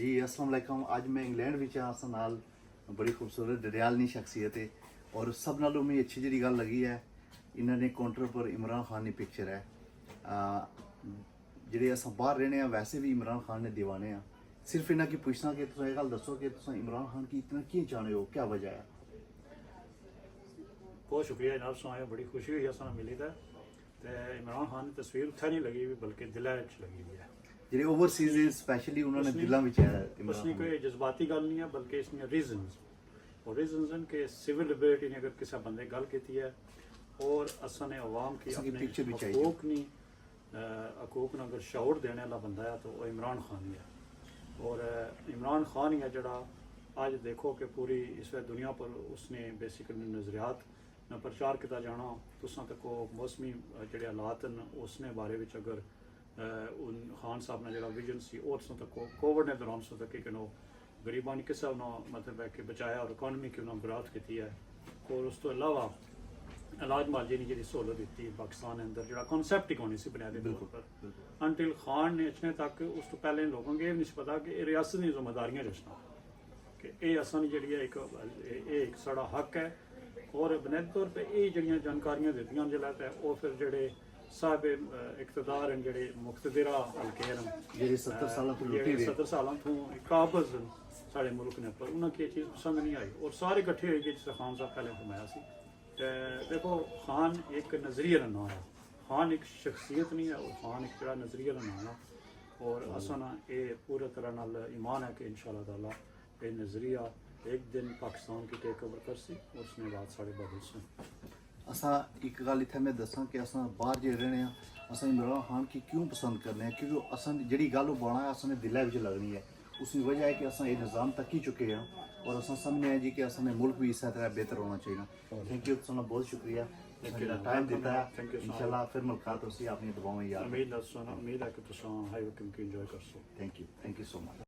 जी अस्सलाम वालेकुम। आज मैं इंग्लैंड विच हाँ असां नाल बड़ी खूबसूरत दरियालनी शख्सियत है और सब नालों में अच्छी जी गल लगी है इन्होंने काउंटर पर इमरान खान की पिक्चर है जेह्ड़े असां बाहर रहने वैसे भी इमरान खान ने दीवाने हैं। सिर्फ इन्हें की पूछना कि तुम ये गल दसो कि तुम इमरान खान की इतना क्यों चाहते हो, क्या वजह है? बहुत शुक्रिया जनाब सुनाया, बड़ी खुशी हुई असां मिली था। तो इमरान खान की तस्वीर उत्थे नहीं लगी हुई बल्कि दिल लगी हुई है। जेह्ड़े ओवरसीज स्पैशली उन्होंने दिलों में है उसकी कोई जज्बाती गल नहीं है बल्कि इसमें रीजनस और रीजनस हैं कि सिविल लिबर्टी ने अगर किसी बंदे गल की है और असा ने अवाम की अपने हकूक नहीं हकूक ने अगर शौर देने वाला बंदा है तो वह इमरान खान ही है। और इमरान खान ही है जड़ा आज देखो कि पूरी इस वक्त दुनिया पर उसने बेसिकली नज़रियात न प्रचार किया जाना तुसां तक मौसमी जोड़े हालात न उसने बारे में अगर उन खान साहब ने जो विजन से और तुसां तक कोविड ने दौरान तुसां तक कि गरीबों ने किस मतलब है कि बचाया और इकॉनमी की उन्होंने ग्रोथ की है। और उस तो अलावा इलाज मुआलजे ने जी सहूलत दी पाकिस्तान के अंदर जो कॉन्सैप्ट ही कौन सी बुनियादी तौर पर अनटिल खान ने अचने तक उस तो पहले लोगों को ये नहीं पता कि रियासत की जिम्मेदारियां रचना कि ये असां जी है एक साड़ा हक है। और बुनियादी तौर पर ये जड़ियाँ जानकारियाँ दित्तियां जिला वो फिर जोड़े साहब इकतदार हैं जोड़े मुख्तदिरा हल्के हैं 70 सालों तो काबज साढ़े मुल्क ने पर उन्हें ये चीज़ पसंद नहीं आई और सारे इकट्ठे हुए जिस खान साहब पहले फरमाया सी। देखो खान एक नज़रिए का नाम है, खान एक शख्सियत नहीं है और खान एक जरा नज़रिए का नाम है। और असा ना ये पूरे तरह नाल ईमान है कि इंशाअल्लाह ताला ये नज़रिया एक दिन पाकिस्तान की टेक ओवर कर सी और उसने बाद साढ़े बदल से असा एक गल इत्थे मैं दसां कि असां बाहर जे रहने असां इमरान खान की क्यों पसंद करने हैं क्योंकि असां जी गल बना है असां दिलै विच लगनी है। उसकी वजह है कि असां ये निज़ाम तक ही चुके हैं और असां समझने हैं जी कि असां मुल्क भी इस तरह बेहतर होना चाहिए। थैंक यू तुसां बहुत शुक्रिया टाइम दिता है। इंशाल्लाह फिर मुलाकात होसी अपनी दुआओं याद उम्मीद है कि तुसां हाई वक्त की इंजॉय कर सो। Thank you so much.